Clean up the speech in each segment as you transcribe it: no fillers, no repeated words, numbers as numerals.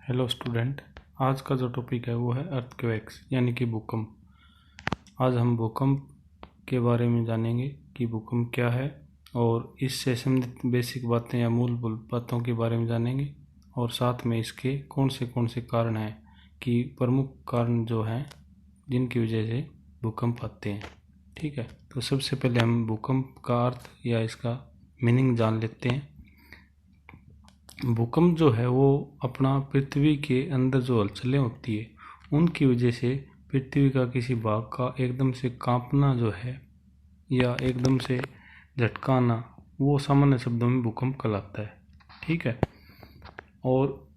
Hello student. आज का जो टॉपिक है वो है अर्थक्वेक्स यानी कि भूकंप। आज हम भूकंप के बारे में जानेंगे कि भूकंप क्या है और इससे संबंधित बेसिक बातें या मूलभूत बातों के बारे में जानेंगे और साथ में इसके कौन से कारण हैं कि प्रमुख कारण जो हैं जिनकी वजह से भूकंप आते हैं। ठीक है, तो सबसे पहले हम भूकंप का अर्थ या इसका मीनिंग जान लेते हैं। भूकंप जो है वो अपना पृथ्वी के अंदर जो हलचलें होती है उनकी वजह से पृथ्वी का किसी भाग का एकदम से कांपना जो है या एकदम से झटका आना, वो सामान्य शब्दों में भूकंप कहलाता है। ठीक है, और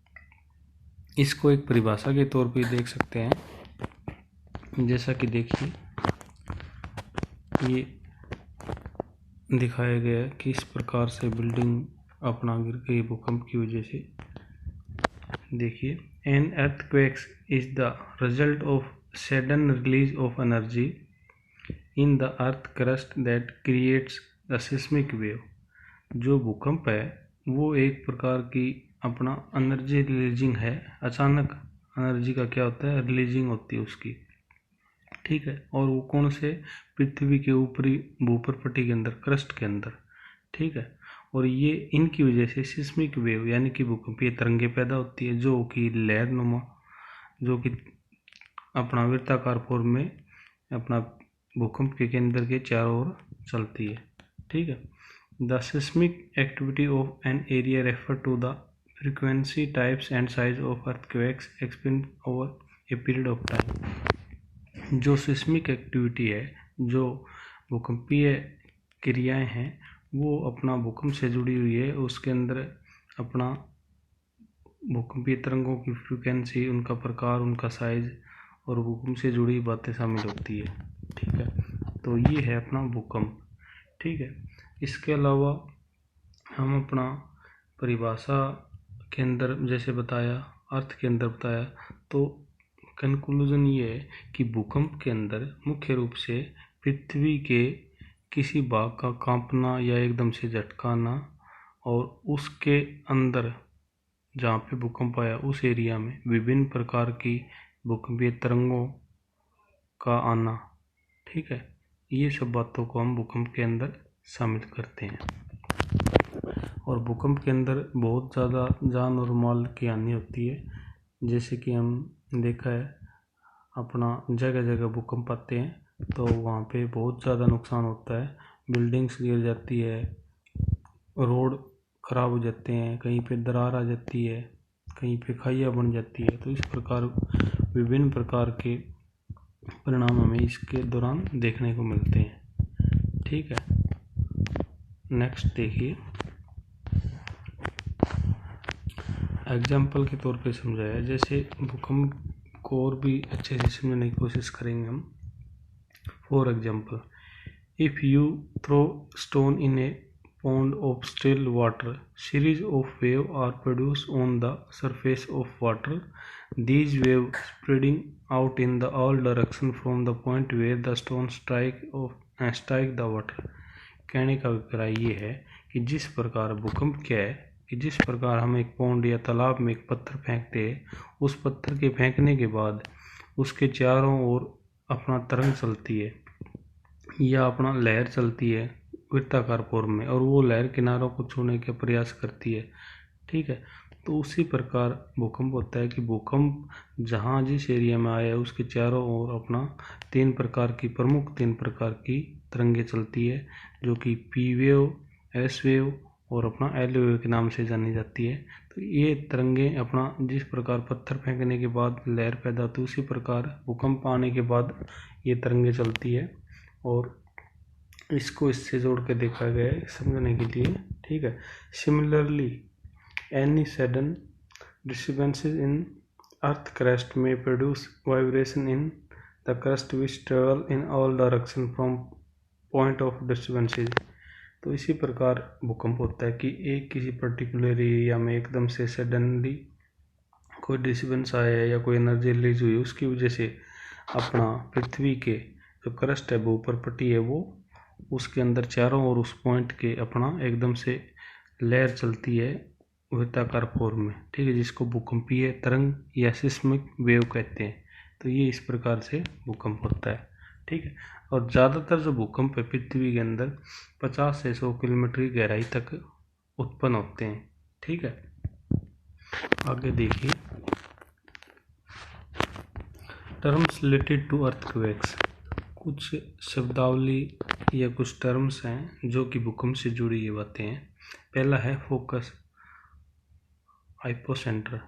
इसको एक परिभाषा के तौर पे देख सकते हैं। जैसा कि देखिए, ये दिखाया गया है कि इस प्रकार से बिल्डिंग अपना गिर गई भूकंप की वजह से। देखिए, an earthquakes is the result of sudden release of energy in the earth crust that creates the seismic wave. जो भूकंप है वो एक प्रकार की अपना एनर्जी रिलीजिंग है। अचानक एनर्जी का क्या होता है, रिलीजिंग होती है उसकी। ठीक है, और वो कौन से, पृथ्वी के ऊपरी भूपरपट्टी के अंदर, क्रस्ट के अंदर। ठीक है, और ये इनकी वजह से सिस्मिक वेव यानी कि भूकंपीय तरंगे पैदा होती है जो कि लहरनुमा, जो कि अपना वृत्ताकार फॉर्म में अपना भूकंप के केंद्र के चारों ओर चलती है। ठीक है, the seismic activity of an area refer to the frequency, types and size of earthquakes experience over a period of time. जो सिस्मिक एक्टिविटी है, जो भूकंपीय क्रियाएं हैं, वो अपना भूकंप से जुड़ी हुई है। उसके अंदर अपना भूकंपीय तरंगों की फ्रीक्वेंसी, उनका प्रकार, उनका साइज और भूकंप से जुड़ी बातें शामिल होती है। ठीक है, तो ये है अपना भूकंप। ठीक है, इसके अलावा हम अपना परिभाषा के अंदर जैसे बताया, अर्थ के अंदर बताया, तो कंक्लूजन ये है कि भूकंप के अंदर मुख्य रूप से पृथ्वी के किसी भाग का कांपना या एकदम से झटकाना, और उसके अंदर जहाँ पे भूकंप आया उस एरिया में विभिन्न प्रकार की भूकंपीय तरंगों का आना। ठीक है, ये सब बातों को हम भूकंप के अंदर शामिल करते हैं। और भूकंप के अंदर बहुत ज़्यादा जान और माल की हानि होती है। जैसे कि हम देखा है, अपना जगह जगह भूकंप आते हैं तो वहाँ पे बहुत ज़्यादा नुकसान होता है। बिल्डिंग्स गिर जाती है, रोड खराब हो जाते हैं, कहीं पे दरार आ जाती है, कहीं पे खाइयाँ बन जाती है। तो इस प्रकार विभिन्न प्रकार के परिणाम हमें इसके दौरान देखने को मिलते हैं। ठीक है, नेक्स्ट देखिए, एग्जाम्पल के तौर पे समझाया। जैसे भूकंप को और भी अच्छे से समझने की कोशिश करेंगे हम। For example, if you throw stone in a pond of still water, series of waves are produced on the surface of water. These waves spreading out in the all direction from the point where the stone strike the water. कहने का अभिप्राय ये है कि जिस प्रकार भूकंप क्या है कि जिस प्रकार हम एक पौंड या तालाब में एक पत्थर फेंकते हैं, उस पत्थर के फेंकने के बाद उसके चारों ओर अपना तरंग चलती है या अपना लहर चलती है वृत्ताकार फॉर्म में, और वो लहर किनारों को छूने का प्रयास करती है। ठीक है, तो उसी प्रकार भूकंप होता है कि भूकंप जहाँ जिस एरिया में आया है उसके चारों ओर अपना प्रमुख तीन प्रकार की तरंगे चलती है, जो कि पी वेव, एस वेव और अपना एल वेव के नाम से जानी जाती है। तो ये तरंगे अपना जिस प्रकार पत्थर फेंकने के बाद लहर पैदा होती है, उसी प्रकार भूकंप आने के बाद ये तरंगे चलती है। और इसको इससे जोड़ के देखा गया है समझने के लिए। ठीक है, सिमिलरली एनी सडन डिस्टर्बेंसेस इन अर्थ क्रस्ट में produce vibration in the crust which travel in all direction from point of disturbances. तो इसी प्रकार भूकंप होता है कि एक किसी पर्टिकुलर एरिया में एकदम से सडनली कोई डिस्टर्बेंस आया है या कोई एनर्जी रिलीज हुई, उसकी वजह से अपना पृथ्वी के जो क्रस्ट है, भूपरपट्टी है, वो उसके अंदर चारों ओर उस पॉइंट के अपना एकदम से लहर चलती है वृत्ताकार फॉर्म में, ठीक है, जिसको भूकंपीय तरंग या सिस्मिक वेव कहते हैं। तो ये इस प्रकार से भूकंप होता है, ठीक है। और ज़्यादातर जो भूकंप है पृथ्वी के अंदर 50 से 100 किलोमीटर की गहराई तक उत्पन्न होते हैं, ठीक है। आगे देखिए, टर्म्स रिलेटेड टू अर्थक्वेक्स। कुछ शब्दावली या कुछ टर्म्स हैं जो कि भूकंप से जुड़ी हुई बातें हैं। पहला है focus, hypocenter.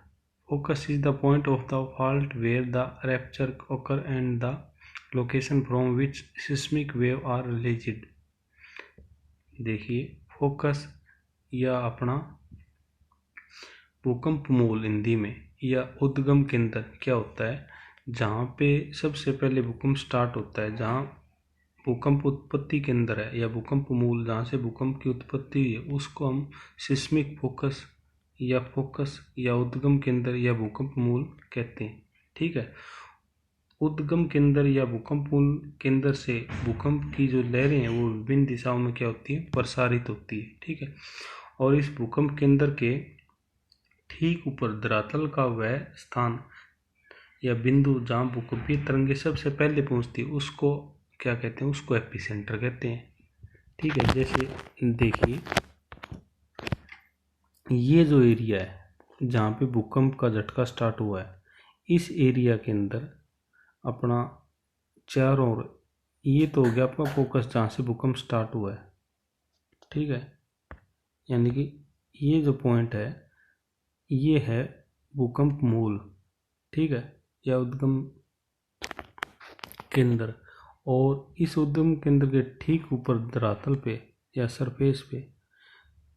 Focus is the point of the fault where the rupture occurs and the location from which seismic waves are released. देखिए, फोकस या अपना भूकंप मूल हिंदी में या उद्गम केंद्र क्या होता है, जहाँ पे सबसे पहले भूकंप स्टार्ट होता है, जहाँ भूकंप उत्पत्ति केंद्र है या भूकंप मूल, जहाँ से भूकंप की उत्पत्ति है, उसको हम सिस्मिक फोकस या उद्गम केंद्र या भूकंप मूल कहते हैं, ठीक है। उद्गम केंद्र या भूकंप मूल केंद्र से भूकंप की जो लहरें हैं वो विभिन्न दिशाओं में क्या होती है, प्रसारित होती है, ठीक है। और इस भूकंप केंद्र के ठीक ऊपर धरातल का वह स्थान या बिंदु जहाँ भूकंपीय तरंगें सबसे पहले पहुँचती है, उसको क्या कहते हैं, उसको एपिसेंटर कहते हैं, ठीक है। जैसे देखिए, ये जो एरिया है जहाँ पे भूकंप का झटका स्टार्ट हुआ है, इस एरिया के अंदर अपना चारों ओर, ये तो हो गया आपका फोकस जहाँ से भूकंप स्टार्ट हुआ है, ठीक है। यानी कि ये जो पॉइंट है ये है भूकंप मूल, ठीक है, या उद्गम केंद्र। और इस उद्गम केंद्र के ठीक ऊपर धरातल पे या सरफेस पे,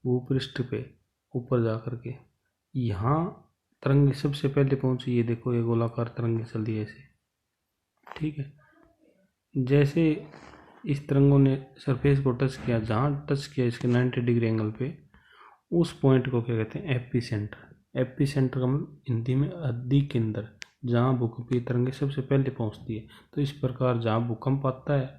भूपृष्ठ पे ऊपर जा कर के यहाँ तरंगे सबसे पहले पहुंची। ये देखो, ये गोलाकार तरंगे चल रही है ऐसे, ठीक है। जैसे इस तरंगों ने सरफेस को टच किया, जहाँ टच किया इसके 90 डिग्री एंगल पे, उस पॉइंट को क्या कहते हैं, एपी सेंटर। एपी सेंटर का मतलब हिंदी में अधि केंद्र, जहाँ भूकंपीय तरंगे सबसे पहले पहुँचती है। तो इस प्रकार जहाँ भूकंप आता है,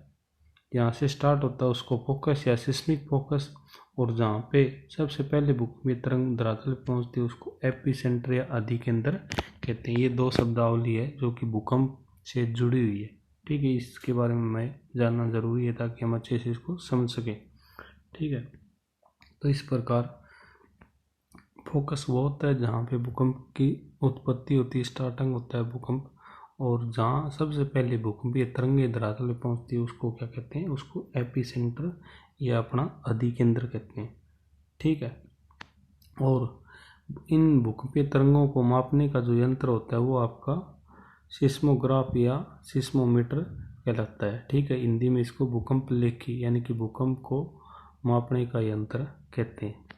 यहाँ से स्टार्ट होता है, उसको फोकस या सिस्मिक फोकस, और जहाँ पे सबसे पहले भूकंपीय तरंग धरातल पे पहुँचती है उसको एपी सेंटर या अधि केंद्र कहते हैं। ये दो शब्दावली है जो कि भूकंप से जुड़ी हुई है, ठीक है। इसके बारे में मैं जानना जरूरी है ताकि हम अच्छे से इसको समझ सकें, ठीक है। तो इस प्रकार फोकस वो होता है जहाँ पे भूकंप की उत्पत्ति होती है, स्टार्टिंग होता है भूकंप, और जहाँ सबसे पहले भूकंपीय तरंगे धरातल पे पहुँचती है उसको क्या कहते हैं, उसको एपी सेंटर या अपना अधि केंद्र कहते हैं, ठीक है। और इन भूकंपीय तरंगों को मापने का जो यंत्र होता है वो आपका सिस्मोग्राफ या सिस्मोमीटर कहलाता है, ठीक है। हिंदी में इसको भूकंप लेखी यानी कि भूकंप को मापने का यंत्र कहते हैं।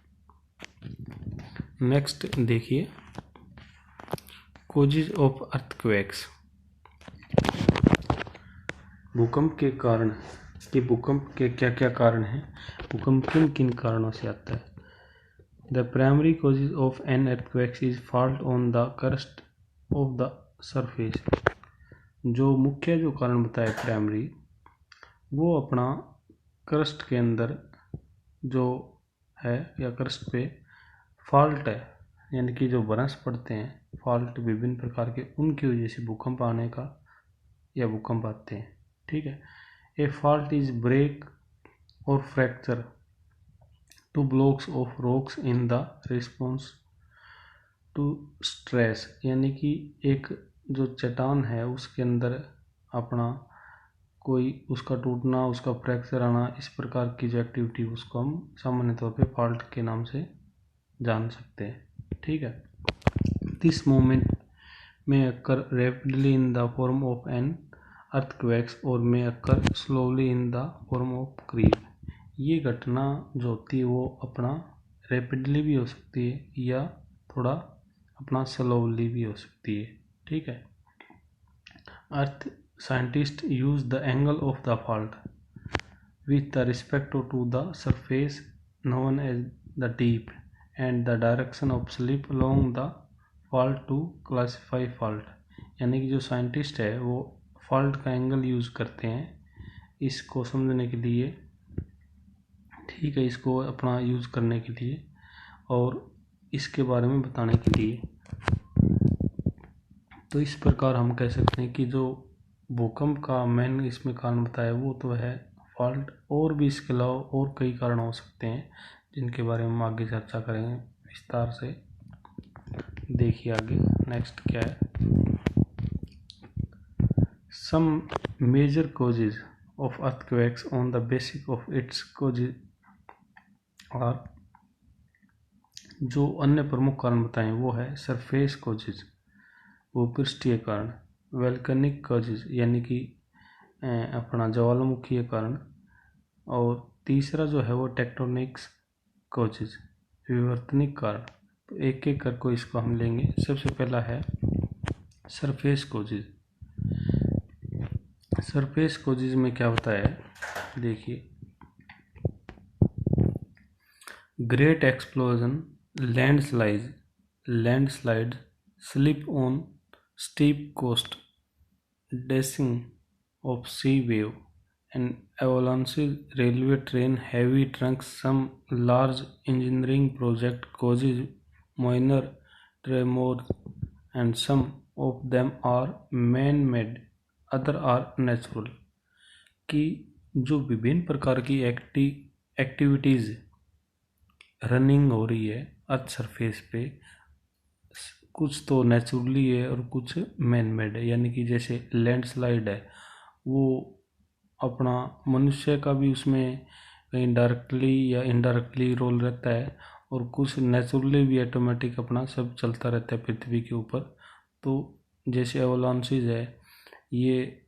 नेक्स्ट देखिए, कॉजेज ऑफ अर्थक्वेक्स। भूकंप के कारण कि भूकंप के क्या क्या कारण हैं, भूकंप किन किन कारणों से आता है। The primary causes of an earthquakes is fault on the crust of the surface. जो मुख्य जो कारण बताया प्राइमरी, वो अपना क्रस्ट के अंदर जो है या क्रस्ट पे फॉल्ट है, यानी कि जो भ्रंश पड़ते हैं, फॉल्ट विभिन्न प्रकार के, उनकी वजह से भूकंप आने का या भूकंप आते हैं, ठीक है। ए फॉल्ट इज ब्रेक और fracture two blocks of rocks in the response to stress. यानी कि एक जो चट्टान है उसके अंदर अपना कोई उसका टूटना, उसका फ्रैक्चर आना, इस प्रकार की जो एक्टिविटी, उसको हम सामान्य तौर पे फॉल्ट के नाम से जान सकते हैं, ठीक है। This moment may occur rapidly in the form of an earthquakes और may occur slowly in the form of creep. ये घटना जो होती है वो अपना रैपिडली भी हो सकती है या थोड़ा अपना स्लोली भी हो सकती है, ठीक है। Earth scientist use the angle of the fault with the respect to the surface known as the deep and the direction of slip along the fault to classify fault। यानी कि जो साइंटिस्ट है वो फॉल्ट का angle use करते हैं इसको समझने के लिए, ठीक है, इसको अपना यूज़ करने के लिए, और इसके बारे में बताने के लिए। तो इस प्रकार हम कह सकते हैं कि जो भूकंप का मेन इसमें कारण बताया वो तो है फॉल्ट, और भी इसके अलावा और कई कारण हो सकते हैं जिनके बारे में हम आगे चर्चा करेंगे विस्तार से। देखिए आगे नेक्स्ट क्या है। Some major causes of earthquakes on the basis of its causes और जो अन्य प्रमुख कारण बताएं वो है सरफेस कॉजेज, भूपृष्ठीय कारण, वोल्केनिक कॉजेज यानी कि अपना ज्वालामुखीय कारण, और तीसरा जो है वो टेक्टोनिक्स कॉजेज, विवर्तनिक कारण। तो एक एक करके इसको हम लेंगे। सबसे पहला है सरफेस कॉजेज। सरफेस कॉजेज में क्या बताया है देखिए, great explosion, landslide, slip on steep coast, dashing of sea wave, and avalanches, railway train, heavy trunks. Some large engineering project causes minor tremors, and some of them are man-made, other are natural। कि जो विभिन्न प्रकार की activities running हो रही है earth surface पे, कुछ तो नेचुरली है और कुछ मैन मेड है। यानी कि जैसे लैंडस्लाइड है वो अपना मनुष्य का भी उसमें कहीं डायरेक्टली या इनडायरेक्टली रोल रहता है, और कुछ नेचुरली भी ऑटोमेटिक अपना सब चलता रहता है पृथ्वी के ऊपर। तो जैसे एवलांचेस है ये,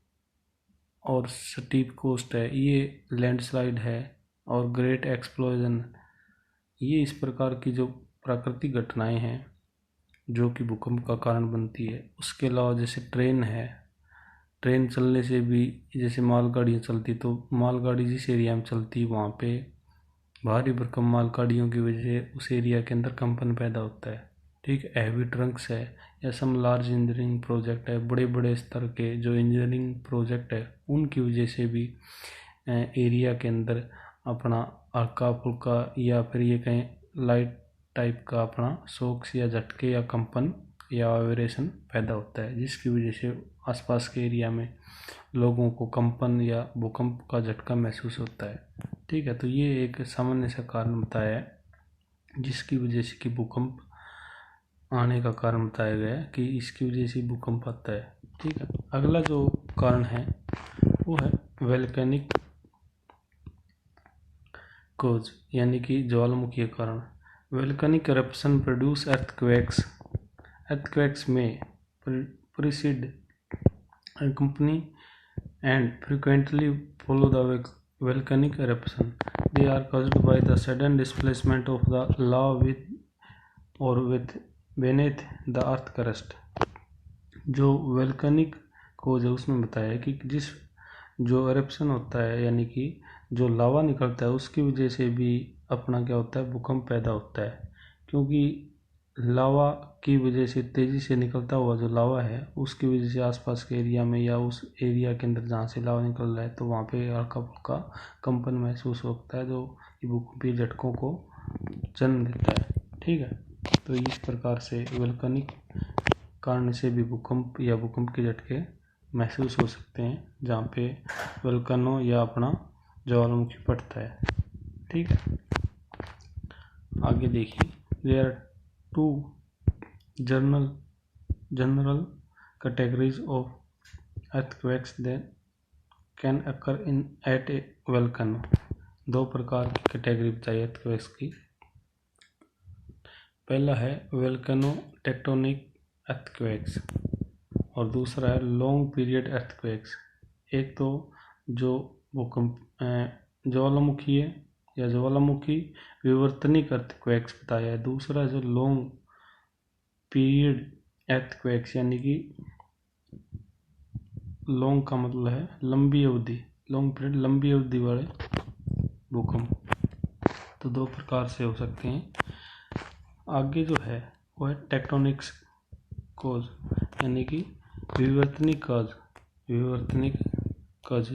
और स्टीप कोस्ट है ये लैंडस्लाइड है, और ग्रेट एक्सप्लोजन, ये इस प्रकार की जो प्राकृतिक घटनाएं हैं जो कि भूकंप का कारण बनती है। उसके अलावा जैसे ट्रेन है, ट्रेन चलने से भी, जैसे मालगाड़ियाँ चलती तो मालगाड़ी जिस एरिया में चलती वहाँ पे भारी भरकम मालगाड़ियों की वजह से उस एरिया के अंदर कंपन पैदा होता है। ठीक है, हैवी ट्रंक्स है या सम लार्ज इंजीनियरिंग प्रोजेक्ट है, बड़े बड़े स्तर के जो इंजीनियरिंग प्रोजेक्ट है उनकी वजह से भी एरिया के अंदर अपना हल्का फुल्का या फिर ये कहें लाइट टाइप का अपना शॉक्स या झटके या कंपन या वाइब्रेशन पैदा होता है, जिसकी वजह से आसपास के एरिया में लोगों को कंपन या भूकंप का झटका महसूस होता है। ठीक है, तो ये एक सामान्य सा कारण बताया है जिसकी वजह से कि भूकंप आने का कारण बताया गया है कि इसकी वजह से भूकंप आता है। ठीक है, अगला जो कारण है वो है वोल्केनिक कोज यानी कि ज्वालामुखीय कारण। वोल्केनिक eruption प्रोड्यूस earthquakes में precede, accompany and frequently follow the volcanic eruption. They are caused by the sudden displacement of the lava with or beneath the earth crust। जो वोल्केनिक कोज है उसमें बताया है कि जिस जो eruption होता है यानी कि जो लावा निकलता है उसकी वजह से भी अपना क्या होता है भूकंप पैदा होता है, क्योंकि लावा की वजह से तेज़ी से निकलता हुआ जो लावा है उसकी वजह से आसपास के एरिया में या उस एरिया के अंदर जहाँ से लावा निकल रहा है तो वहाँ पे हल्का फुल्का कंपन महसूस होता है जो भूकंपीय झटकों को जन्म देता है। ठीक है, तो इस प्रकार से वोल्केनिक कारण से भी भूकंप या भूकंप के झटके महसूस हो सकते हैं जहाँ पे वोल्केनो या अपना ज्वालामुखी फटता है। ठीक है, आगे देखिए, there are two general categories of earthquakes that can occur at a volcano। दो प्रकार की कैटेगरी बताई earthquakes की। पहला है वोल्केनो टेक्टोनिक earthquakes और दूसरा है लॉन्ग पीरियड earthquakes। एक तो जो भूकंप ज्वालामुखी है या ज्वालामुखी विवर्तनिक earthquakes बताया है, दूसरा जो लॉन्ग पीरियड earthquakes यानी कि लॉन्ग का मतलब है लंबी अवधि, लॉन्ग पीरियड लंबी अवधि वाले भूकंप। तो दो प्रकार से हो सकते हैं। आगे जो है वो है टेक्टोनिक्स कोज यानी कि विवर्तनिक कज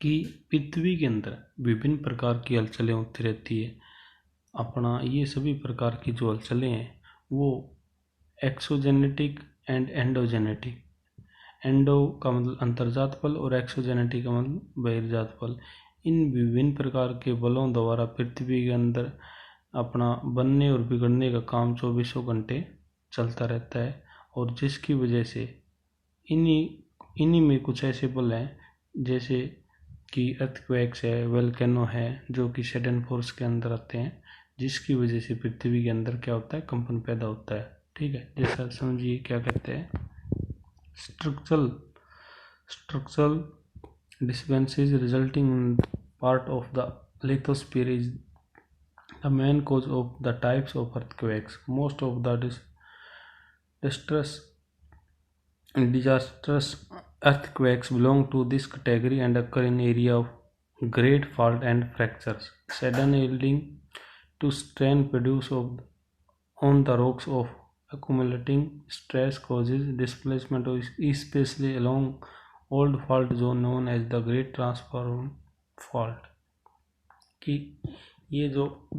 कि पृथ्वी के अंदर विभिन्न प्रकार की हलचलें होती रहती है। अपना ये सभी प्रकार की जो हलचलें हैं वो एक्सोजेनेटिक एंड एंडोजेनेटिक, एंडो का मतलब अंतर्जात बल और एक्सोजेनेटिक का मतलब बहिर्जात बल, इन विभिन्न प्रकार के बलों द्वारा पृथ्वी के अंदर अपना बनने और बिगड़ने का काम 24 घंटे चलता रहता है। और जिसकी वजह से इन्हीं इन्हीं में कुछ ऐसे बल हैं जैसे कि अर्थक्वेक्स है, वोल्केनो है, जो कि सडन फोर्स के अंदर आते हैं, जिसकी वजह से पृथ्वी के अंदर क्या होता है, कंपन पैदा होता है। ठीक है, जैसा समझिए क्या कहते हैं, structural disturbances resulting in part of the lithosphere is the main cause of the types of earthquakes. Most of the disastrous earthquakes belong to this category and occur in area of great fault and fractures, sudden yielding to strain produced on the rocks of accumulating stress causes displacement, especially along old fault zone known as the Great Transform Fault। कि ये जो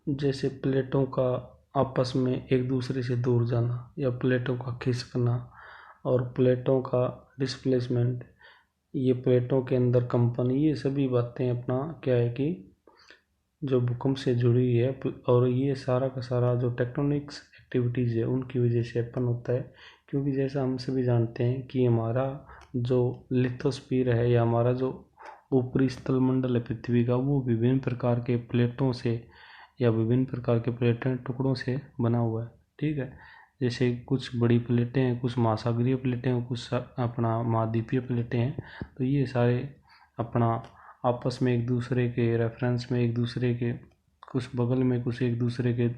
जैसे प्लेटों का आपस में एक दूसरे से दूर जाना या प्लेटों का खिसकना और प्लेटों का डिस्प्लेसमेंट, ये प्लेटों के अंदर कंपन, ये सभी बातें अपना क्या है कि जो भूकंप से जुड़ी है। और ये सारा का सारा जो टेक्टोनिक्स एक्टिविटीज़ है उनकी वजह से उत्पन्न होता है। क्योंकि जैसा हम सभी जानते हैं कि हमारा जो लिथोस्फीयर है या हमारा जो ऊपरी स्थल मंडल है पृथ्वी का, वो विभिन्न प्रकार के प्लेटों से या विभिन्न प्रकार के प्लेटें टुकड़ों से बना हुआ है। ठीक है, जैसे कुछ बड़ी प्लेटें हैं, कुछ महासागरीय प्लेटें हैं, कुछ अपना महाद्वीपीय प्लेटें हैं। तो ये सारे अपना आपस में एक दूसरे के रेफरेंस में, एक दूसरे के कुछ बगल में, कुछ एक दूसरे के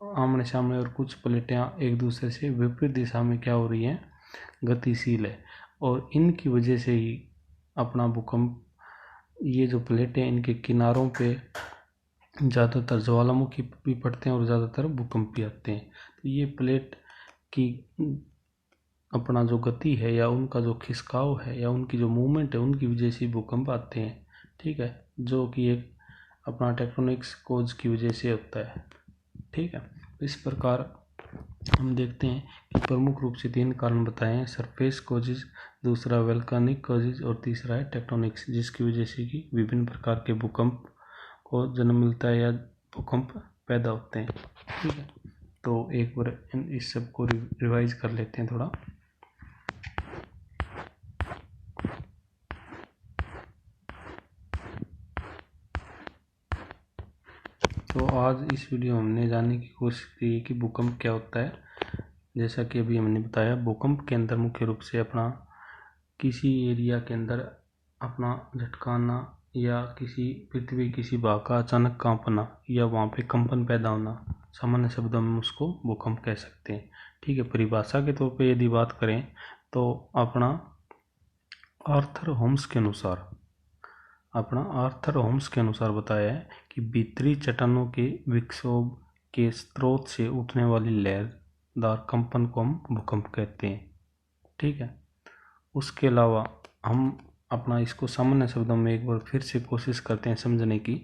आमने सामने, और कुछ प्लेटें एक दूसरे से विपरीत दिशा में क्या हो रही हैं, गतिशील है। और इनकी वजह से ही अपना भूकंप, ये जो प्लेटें इनके किनारों पे ज़्यादातर ज्वालामुखी भी पड़ते हैं और ज़्यादातर भूकंप भी आते हैं। तो ये प्लेट की अपना जो गति है या उनका जो खिसकाव है या उनकी जो मूवमेंट है, उनकी वजह से भूकंप आते हैं। ठीक है, जो कि एक अपना टेक्टोनिक्स कोज की वजह से होता है। ठीक है, इस प्रकार हम देखते हैं कि प्रमुख रूप से 3 कारण बताए हैं, सरफेस कोजेज, दूसरा वोल्केनिक कोजेज और तीसरा है टेक्टोनिक्स, जिसकी वजह से कि विभिन्न प्रकार के भूकंप को जन्म मिलता है या भूकंप पैदा होते हैं। ठीक है, तो एक बार इस सब को रिवाइज कर लेते हैं थोड़ा। तो आज इस वीडियो में हमने जानने की कोशिश की कि भूकंप क्या होता है। जैसा कि अभी हमने बताया, भूकंप के अंदर मुख्य रूप से अपना किसी एरिया के अंदर अपना झटकाना या किसी पृथ्वी किसी भाग का अचानक कांपना या वहाँ पे कंपन पैदा होना, सामान्य शब्दों में उसको भूकंप कह सकते हैं। ठीक है, परिभाषा के तौर पे यदि बात करें तो अपना आर्थर होम्स के अनुसार बताया है कि भीतरी चट्टानों के विक्षोभ के स्रोत से उठने वाली लहरदार कंपन को हम भूकंप कहते हैं। ठीक है, उसके अलावा हम अपना इसको सामान्य शब्दों में एक बार फिर से कोशिश करते हैं समझने की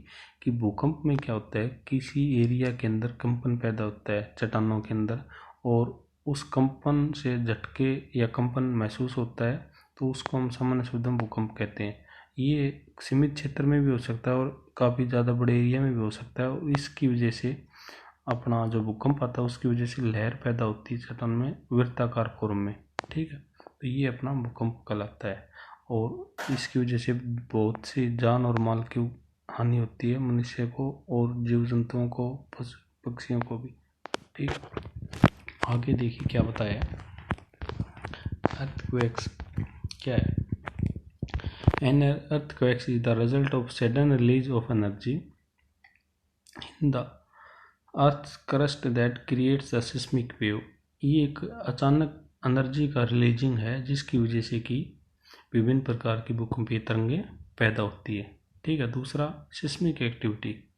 कि भूकंप में क्या होता है, किसी एरिया के अंदर कंपन पैदा होता है चट्टानों के अंदर, और उस कंपन से झटके या कंपन महसूस होता है, तो उसको हम सामान्य शब्दों में भूकंप कहते हैं। ये सीमित क्षेत्र में भी हो सकता है और काफ़ी ज़्यादा बड़े एरिया में भी हो सकता है, और इसकी वजह से अपना जो भूकंप आता है उसकी वजह से लहर पैदा होती है चट्टान में वृत्ताकार फॉर्म में। ठीक है, तो ये अपना भूकंप कहलाता है, और इसकी वजह से बहुत सी जान और माल की हानि होती है, मनुष्य को और जीव जंतुओं को, पशु पक्षियों को भी। ठीक, आगे देखिए क्या बताया है। अर्थक्वेक्स क्या है? An earthquake is the result of sudden release of energy in the earth's crust that creates a seismic wave। ये एक अचानक एनर्जी का रिलीजिंग है जिसकी वजह से कि विभिन्न प्रकार की भूकंपीय तरंगें पैदा होती है। ठीक है, दूसरा seismic activity,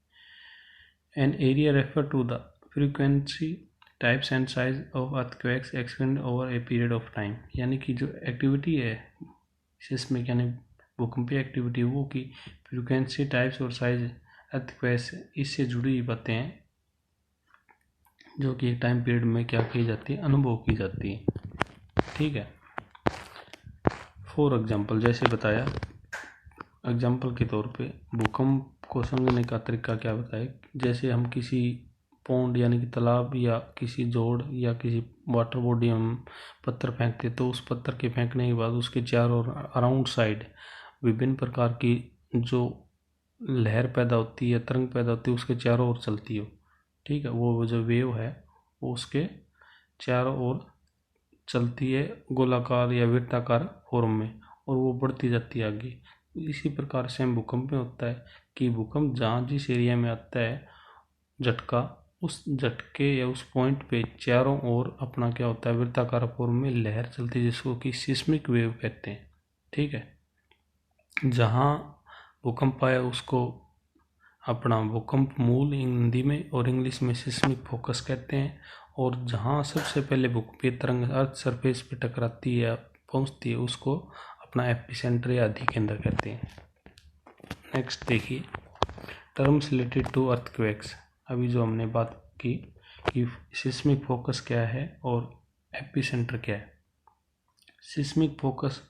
an area refer to the frequency types and size of earthquakes expend over a period of time. यानी कि जो एक्टिविटी है सिस्मिक यानी भूकंपीय एक्टिविटी, वो की फ्रीक्वेंसी टाइप्स और साइज अर्थक्वेक्स इससे जुड़ी हुई बातें हैं जो कि एक टाइम पीरियड में क्या की जाती है, अनुभव की जाती है। ठीक है। फॉर एग्जाम्पल, जैसे बताया एग्जाम्पल के तौर पे भूकंप को समझने का तरीका क्या बताए, जैसे हम किसी पौंड यानी कि तालाब या किसी जोड़ या किसी वाटर बॉडी हम पत्थर फेंकते, तो उस पत्थर के फेंकने के बाद उसके चारों ओर अराउंड साइड विभिन्न प्रकार की जो लहर पैदा होती है, तरंग पैदा होती है, उसके चारों ओर चलती हो। ठीक है। वो जो वेव है वो उसके चारों ओर चलती है गोलाकार या वृत्ताकार फॉर्म में, और वो बढ़ती जाती है आगे। इसी प्रकार से हम भूकंप में होता है कि भूकंप जहाँ जिस एरिया में आता है झटका, उस झटके या उस पॉइंट पे चारों ओर अपना क्या होता है, वृत्ताकार फॉर्म में लहर चलती है, जिसको कि सिस्मिक वेव कहते हैं। ठीक है। जहाँ भूकंप आया उसको अपना भूकंप मूल हिंदी में और इंग्लिश में सिस्मिक फोकस कहते हैं, और जहाँ सबसे पहले भूकंपीय तरंग अर्थ सरफेस पे टकराती है या पहुँचती है उसको अपना एपिसेंटर या अधि केंद्र कहते हैं। नेक्स्ट देखिए टर्म्स रिलेटेड टू अर्थक्वेक्स। अभी जो हमने बात की कि सिस्मिक फोकस क्या है और एपिसेंटर क्या है। सिस्मिक फोकस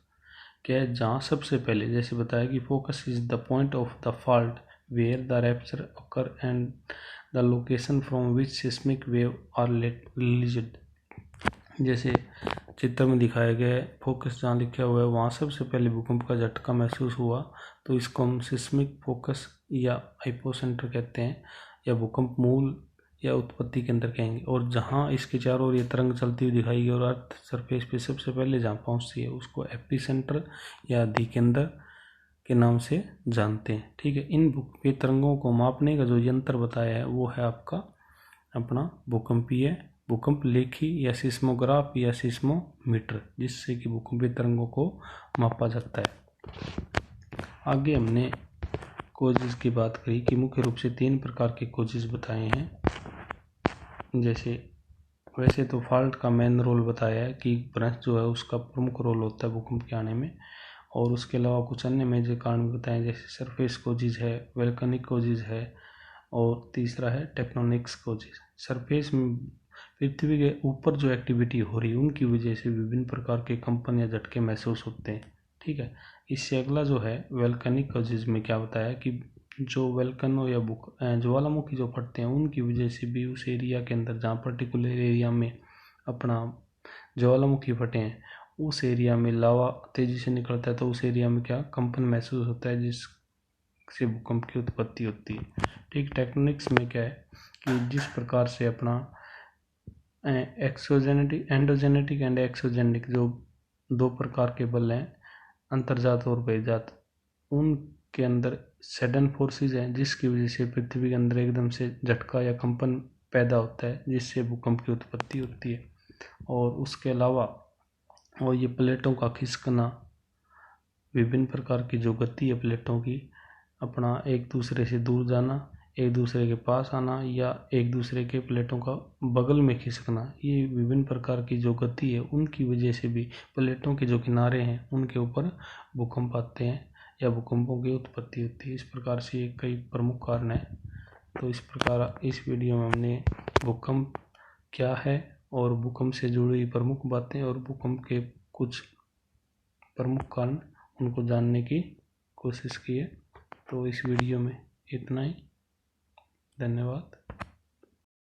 क्या है, जहाँ सबसे पहले जैसे बताया कि focus is the point of the fault where the rupture occur and the location from which seismic wave are released। जैसे चित्र में दिखाया गया है, फोकस जहाँ लिखा हुआ है वहाँ सबसे पहले भूकंप का झटका महसूस हुआ, तो इसको हम सिस्मिक फोकस या हाइपोसेंटर कहते हैं, या भूकंप मूल या उत्पत्ति केंद्र कहेंगे। और जहाँ इसके चारों ओर ये तरंग चलती हुई दिखाई और अर्थ सरफेस पे सबसे पहले जहाँ पहुँचती है उसको एपिसेंटर या अधि केंद्र के नाम से जानते हैं। ठीक है। इन भूकंपीय तरंगों को मापने का जो यंत्र बताया है वो है आपका अपना भूकंप लेखी या सिस्मोग्राफ या सिस्मोमीटर, जिससे कि भूकंपीय तरंगों को मापा जाता है। आगे हमने कोजेस की बात करी कि मुख्य रूप से 3 प्रकार के कोजेस बताए हैं। जैसे वैसे तो फॉल्ट का मेन रोल बताया है कि ब्रश जो है उसका प्रमुख रोल होता है भूकंप के आने में, और उसके अलावा कुछ अन्य मेजर कारण बताएं, जैसे सरफेस कोजेस है, वोल्केनिक कोजेस है, और तीसरा है टेक्टोनिक्स कोजेस। सरफेस में पृथ्वी के ऊपर जो एक्टिविटी हो रही है उनकी वजह से विभिन्न प्रकार के कंपन या झटके महसूस होते हैं। ठीक है। इससे अगला जो है वोल्केनिक कोजेस में क्या बताया कि जो वोल्केनो या ज्वालामुखी जो फटते हैं उनकी वजह से भी उस एरिया के अंदर जहाँ पर्टिकुलर एरिया में अपना ज्वालामुखी फटे हैं उस एरिया में लावा तेजी से निकलता है, तो उस एरिया में क्या कंपन महसूस होता है जिससे भूकंप की उत्पत्ति होती है। ठीक। टेक्टोनिक्स में क्या है कि जिस प्रकार से अपना एंडोजेनेटिक एंड एक्सोजेनेटिक जो 2 प्रकार के बल हैं, अंतर्जात और बहिर्जात, उनके अंदर सडन फोर्सेस हैं जिसकी वजह से पृथ्वी के अंदर एकदम से झटका या कंपन पैदा होता है जिससे भूकंप की उत्पत्ति होती है। और उसके अलावा और ये प्लेटों का खिसकना, विभिन्न प्रकार की जो गति है प्लेटों की, अपना एक दूसरे से दूर जाना, एक दूसरे के पास आना, या एक दूसरे के प्लेटों का बगल में खिसकना, ये विभिन्न प्रकार की जो गति है उनकी वजह से भी प्लेटों के जो किनारे हैं उनके ऊपर भूकंप आते हैं या भूकंपों की उत्पत्ति होती है। इस प्रकार से ये कई प्रमुख कारण हैं। तो इस प्रकार इस वीडियो में हमने भूकंप क्या है और भूकंप से जुड़ी हुई प्रमुख बातें और भूकंप के कुछ प्रमुख कारण उनको जानने की कोशिश की है। तो इस वीडियो में इतना ही। धन्यवाद।